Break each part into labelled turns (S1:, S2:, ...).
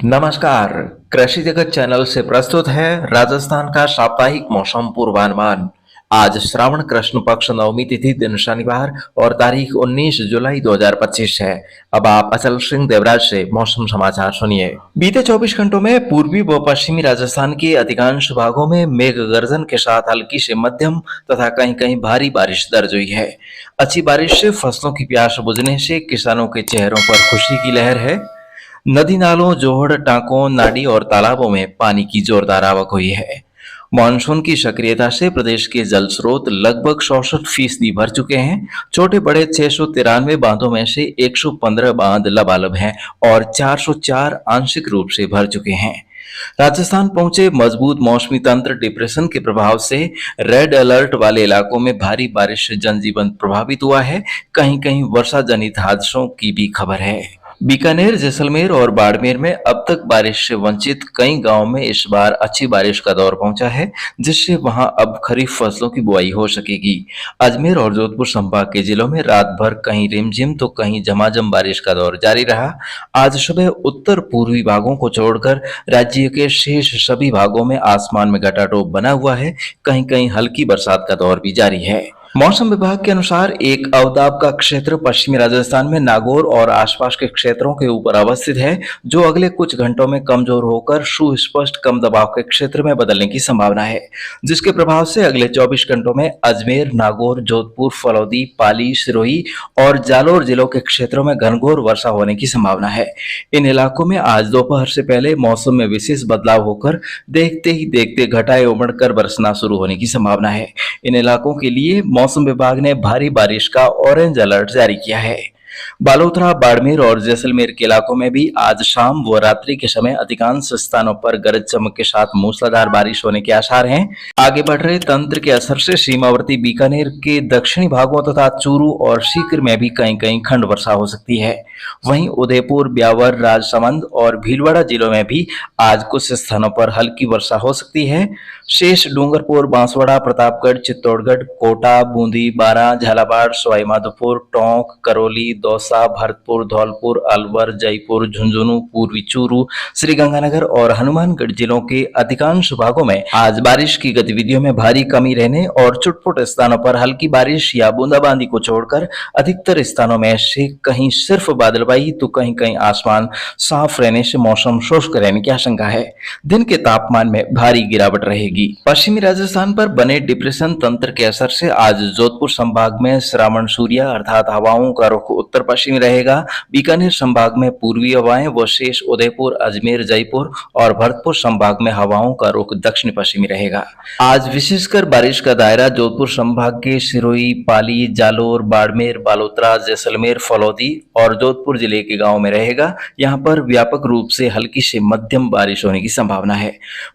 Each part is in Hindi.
S1: नमस्कार। कृषि जगत चैनल से प्रस्तुत है राजस्थान का साप्ताहिक मौसम पूर्वानुमान। आज श्रावण कृष्ण पक्ष नवमी तिथि दिन शनिवार और तारीख 19 जुलाई 2025 है। अब आप अचल सिंह देवराज से मौसम समाचार सुनिए। बीते 24 घंटों में पूर्वी व पश्चिमी राजस्थान के अधिकांश भागों में मेघ गर्जन के साथ हल्की से मध्यम तथा कहीं कहीं भारी बारिश दर्ज हुई है। अच्छी बारिश से फसलों की प्यास बुझने से किसानों के चेहरों पर खुशी की लहर है। नदी नालों, जोहड़, टांकों, नाडी और तालाबों में पानी की जोरदार आवक हुई है। मानसून की सक्रियता से प्रदेश के जल स्रोत लगभग 64% भर चुके हैं। छोटे बड़े 693 बांधों में से 115 बांध लबालब हैं और 404 आंशिक रूप से भर चुके हैं। राजस्थान पहुंचे मजबूत मौसमी तंत्र डिप्रेशन के प्रभाव से रेड अलर्ट वाले इलाकों में भारी बारिश से जनजीवन प्रभावित हुआ है। कहीं कहीं वर्षा जनित हादसों की भी खबर है। बीकानेर, जैसलमेर और बाड़मेर में अब तक बारिश से वंचित कई गांवों में इस बार अच्छी बारिश का दौर पहुंचा है, जिससे वहां अब खरीफ फसलों की बुआई हो सकेगी। अजमेर और जोधपुर संभाग के जिलों में रात भर कहीं रिमझिम तो कहीं झमाझम बारिश का दौर जारी रहा। आज सुबह उत्तर पूर्वी भागों को छोड़कर राज्य के शेष सभी भागों में आसमान में घटाटोप बना हुआ है। कहीं कहीं हल्की बरसात का दौर भी जारी है। मौसम विभाग के अनुसार एक अवदाब का क्षेत्र पश्चिमी राजस्थान में नागौर और आसपास के क्षेत्रों के ऊपर अवस्थित है, जो अगले कुछ घंटों में कमजोर होकर सुस्पष्ट कम दबाव के क्षेत्र में बदलने की संभावना है, जिसके प्रभाव से अगले 24 घंटों में अजमेर, नागौर, जोधपुर, फलौदी, पाली, सिरोही और जालोर जिलों के क्षेत्रों में घनघोर वर्षा होने की संभावना है। इन इलाकों में आज दोपहर से पहले मौसम में विशेष बदलाव होकर देखते ही देखते घटाएं उमड़कर बरसना शुरू होने की संभावना है। इन इलाकों के लिए मौसम विभाग ने भारी बारिश का ऑरेंज अलर्ट जारी किया है। बालोतरा, बाड़मेर और जैसलमेर के इलाकों में भी आज शाम व रात्रि के समय अधिकांश स्थानों पर गरज चमक के साथ मूसलाधार बारिश होने के आसार हैं। आगे बढ़ रहे तंत्र के असर से सीमावर्ती बीकानेर के दक्षिणी भागों तथा चूरू और सीकर में भी कहीं कहीं खंड वर्षा हो सकती है। वहीं उदयपुर, ब्यावर, राजसमंद और भीलवाड़ा जिलों में भी आज कुछ स्थानों पर हल्की वर्षा हो सकती है। शेष डूंगरपुर, बांसवाड़ा, प्रतापगढ़, चित्तौड़गढ़, कोटा, बूंदी, बारां, झालावाड़, सवाईमाधोपुर, टोंक, करौली, दौसा, भरतपुर, धौलपुर, अलवर, जयपुर, झुंझुनू, पूर्वी चूरू, श्रीगंगानगर और हनुमानगढ़ जिलों के अधिकांश भागों में आज बारिश की गतिविधियों में भारी कमी रहने और छुटपुट स्थानों पर हल्की बारिश या बूंदाबांदी को छोड़कर अधिकतर स्थानों में से कहीं सिर्फ बादलबाई तो कहीं कहीं आसमान साफ रहने से मौसम शुष्क रहने की आशंका है। दिन के तापमान में भारी गिरावट रहेगी। पश्चिमी राजस्थान पर बने डिप्रेशन तंत्र के असर से आज जोधपुर संभाग में श्रावण सूर्य अर्थात हवाओं का रुख उत्तर पश्चिमी रहेगा। बीकानेर संभाग में पूर्वी हवाएं व शेष उदयपुर, अजमेर, जयपुर और भरतपुर संभाग में हवाओं का रुख दक्षिण पश्चिमी रहेगा। आज विशेषकर बारिश का दायरा जोधपुर संभाग के सिरोही, पाली, जालोर, बाड़मेर, बालोतरा, जैसलमेर, फलौदी और जोधपुर जिले के गांवों में रहेगा। यहाँ पर व्यापक रूप से हल्की से मध्यम बारिश होने की संभावना है।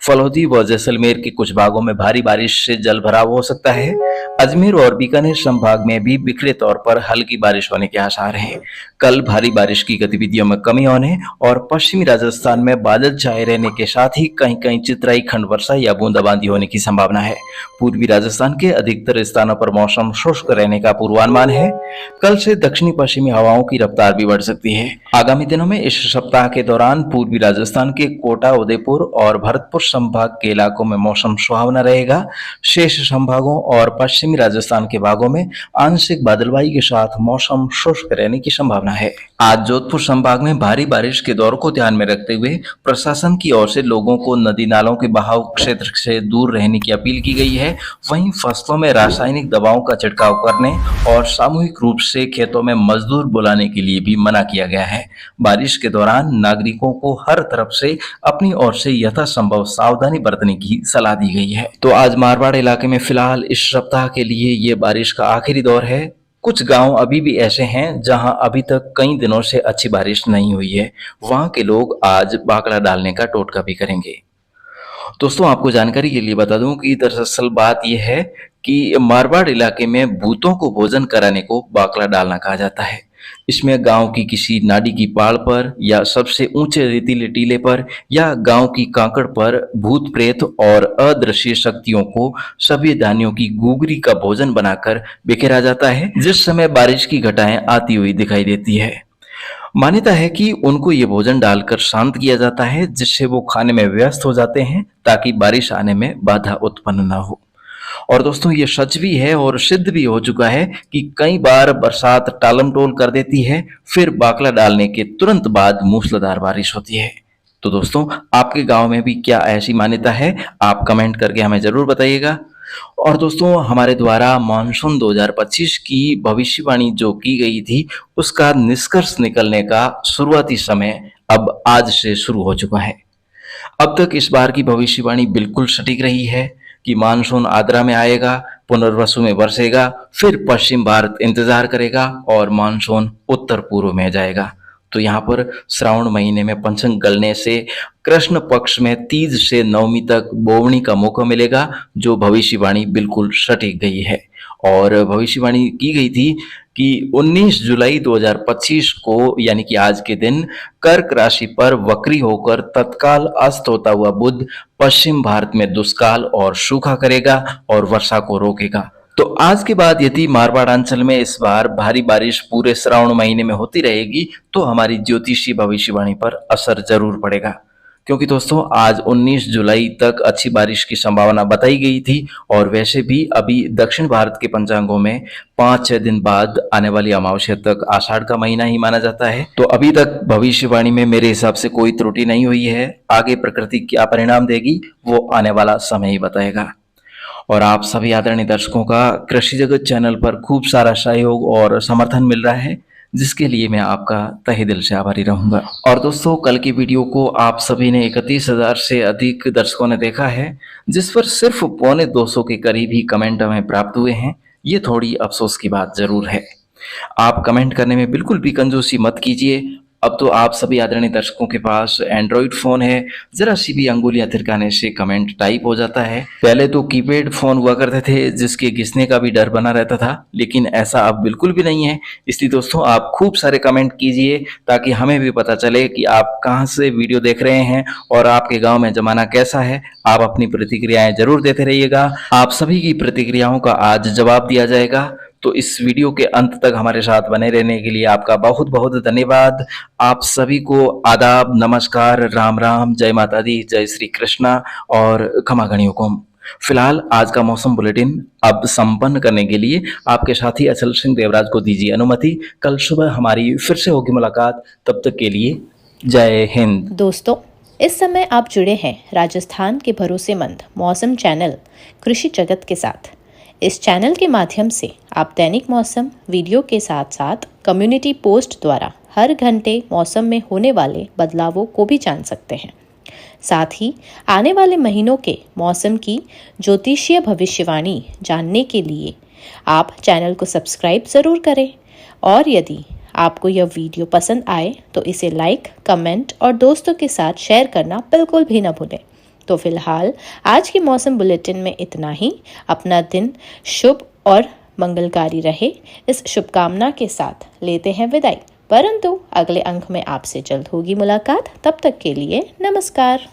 S1: फलौदी व जैसलमेर के कुछ भागों में भारी बारिश से जल भराव हो सकता है। अजमेर और बीकानेर संभाग में भी बिखरे तौर पर हल्की बारिश होने के आसार हैं। कल भारी बारिश की गतिविधियों में कमी होने और पश्चिमी राजस्थान में बादल छाए रहने के साथ ही कहीं कहीं चितराई खंड वर्षा या बूंदाबांदी होने की संभावना है। पूर्वी राजस्थान के अधिकतर स्थानों पर मौसम शुष्क रहने का पूर्वानुमान है। कल से दक्षिणी पश्चिमी हवाओं की रफ्तार भी बढ़ सकती है। आगामी दिनों में इस सप्ताह के दौरान पूर्वी राजस्थान के कोटा, उदयपुर और भरतपुर संभाग के इलाकों में मौसम सुहावना रहेगा। शेष संभागों और पश्चिमी राजस्थान के भागों में आंशिक बादलबाई के साथ मौसम शुष्क रहने की संभावना है। आज जोधपुर संभाग में भारी बारिश के दौर को ध्यान में रखते हुए प्रशासन की ओर से लोगों को नदी नालों के बहाव क्षेत्र से दूर रहने की अपील की गई है। वहीं फसलों में रासायनिक दवाओं का छिड़काव करने और सामूहिक रूप से खेतों में मजदूर बुलाने के लिए भी मना किया गया है। बारिश के दौरान नागरिकों को हर तरफ से अपनी ओर से यथासंभव सावधानी बरतने की सलाह दी गई है। तो आज मारवाड़ इलाके में फिलहाल इस सप्ताह के लिए ये बारिश का आखिरी दौर है। कुछ गांव अभी भी ऐसे हैं जहां अभी तक कई दिनों से अच्छी बारिश नहीं हुई है। वहां के लोग आज बाकड़ा डालने का टोटका भी करेंगे। दोस्तों, आपको जानकारी के लिए बता दूं कि दरअसल बात यह है कि मारवाड़ इलाके में भूतों को भोजन कराने को बाकड़ा डालना कहा जाता है। इसमें गांव की किसी नाडी की पाल पर या सबसे ऊंचे रेतीले टीले पर या गांव की कांकड़ पर भूत प्रेत और अदृश्य शक्तियों को सभी धान्यों की गुगरी का भोजन बनाकर बिखेरा जाता है, जिस समय बारिश की घटाएं आती हुई दिखाई देती है। मान्यता है कि उनको ये भोजन डालकर शांत किया जाता है, जिससे वो खाने में व्यस्त हो जाते हैं ताकि बारिश आने में बाधा उत्पन्न ना हो। और दोस्तों ये सच भी है और सिद्ध भी हो चुका है कि कई बार बरसात टालमटोल कर देती है, फिर बाकला डालने के तुरंत बाद मूसलाधार बारिश होती है। तो दोस्तों आपके गांव में भी क्या ऐसी मान्यता है? आप कमेंट करके हमें जरूर बताइएगा। और दोस्तों हमारे द्वारा मानसून 2025 की भविष्यवाणी जो की गई थी, उसका निष्कर्ष निकलने का शुरुआती समय अब आज से शुरू हो चुका है। अब तक इस बार की भविष्यवाणी बिल्कुल सटीक रही है कि मानसून आद्रा में आएगा, पुनर्वसु में बरसेगा, फिर पश्चिम भारत इंतजार करेगा और मानसून उत्तर पूर्व में जाएगा। तो यहाँ पर श्रावण महीने में पंचंग गलने से कृष्ण पक्ष में तीज से नवमी तक बोवनी का मौका मिलेगा, जो भविष्यवाणी बिल्कुल सटीक गई है। और भविष्यवाणी की गई थी कि 19 जुलाई 2025 को यानी कि आज के दिन कर्क राशि पर वक्री होकर तत्काल अस्त होता हुआ बुध पश्चिम भारत में दुष्काल और सूखा करेगा और वर्षा को रोकेगा। तो आज के बाद यदि मारवाड़ अंचल में इस बार भारी बारिश पूरे श्रावण महीने में होती रहेगी, तो हमारी ज्योतिषी भविष्यवाणी पर असर जरूर पड़ेगा। क्योंकि दोस्तों आज 19 जुलाई तक अच्छी बारिश की संभावना बताई गई थी और वैसे भी अभी दक्षिण भारत के पंचांगों में 5-6 दिन बाद आने वाली अमावस्या तक आषाढ़ का महीना ही माना जाता है। तो अभी तक भविष्यवाणी में मेरे हिसाब से कोई त्रुटि नहीं हुई है। आगे प्रकृति क्या परिणाम देगी वो आने वाला समय ही बताएगा। और आप सभी आदरणीय दर्शकों का कृषि जगत चैनल पर खूब सारा सहयोग और समर्थन मिल रहा है, जिसके लिए मैं आपका तहे दिल से आभारी रहूंगा। और दोस्तों कल की वीडियो को आप सभी ने 31,000 से अधिक दर्शकों ने देखा है, जिस पर सिर्फ 250 के करीब ही कमेंट हमें प्राप्त हुए हैं। ये थोड़ी अफसोस की बात जरूर है। आप कमेंट करने में बिल्कुल भी कंजूसी मत कीजिए। अब तो आप सभी आदरणीय दर्शकों के पास एंड्रॉइड फोन है, जरा सी भी अंगुलियां थिरकाने से कमेंट टाइप हो जाता है। पहले तो कीपैड फोन हुआ करते थे जिसके घिसने का भी डर बना रहता था, लेकिन ऐसा अब बिल्कुल भी नहीं है। इसलिए दोस्तों आप खूब सारे कमेंट कीजिए ताकि हमें भी पता चले कि आप कहां से वीडियो देख रहे हैं और आपके गांव में जमाना कैसा है। आप अपनी प्रतिक्रियाएं जरूर देते रहिएगा। आप सभी की प्रतिक्रियाओं का आज जवाब दिया जाएगा। तो इस वीडियो के अंत तक हमारे साथ बने रहने के लिए आपका बहुत बहुत धन्यवाद। आप सभी को आदाब, नमस्कार, राम राम, जय माता दी, जय श्री कृष्णा और खमा गणी हुकुम। फिलहाल आज का मौसम बुलेटिन अब संपन्न करने के लिए आपके साथी अचल सिंह देवराज को दीजिए अनुमति। कल सुबह हमारी फिर से होगी मुलाकात। तब तक के लिए जय हिंद।
S2: दोस्तों इस समय आप जुड़े हैं राजस्थान के भरोसेमंद मौसम चैनल कृषि जगत के साथ। इस चैनल के माध्यम से आप दैनिक मौसम वीडियो के साथ साथ कम्युनिटी पोस्ट द्वारा हर घंटे मौसम में होने वाले बदलावों को भी जान सकते हैं। साथ ही आने वाले महीनों के मौसम की ज्योतिषीय भविष्यवाणी जानने के लिए आप चैनल को सब्सक्राइब ज़रूर करें। और यदि आपको यह वीडियो पसंद आए तो इसे लाइक, कमेंट और दोस्तों के साथ शेयर करना बिल्कुल भी न भूलें। तो फिलहाल आज के मौसम बुलेटिन में इतना ही। अपना दिन शुभ और मंगलकारी रहे, इस शुभकामना के साथ लेते हैं विदाई। परंतु अगले अंक में आपसे जल्द होगी मुलाकात। तब तक के लिए नमस्कार।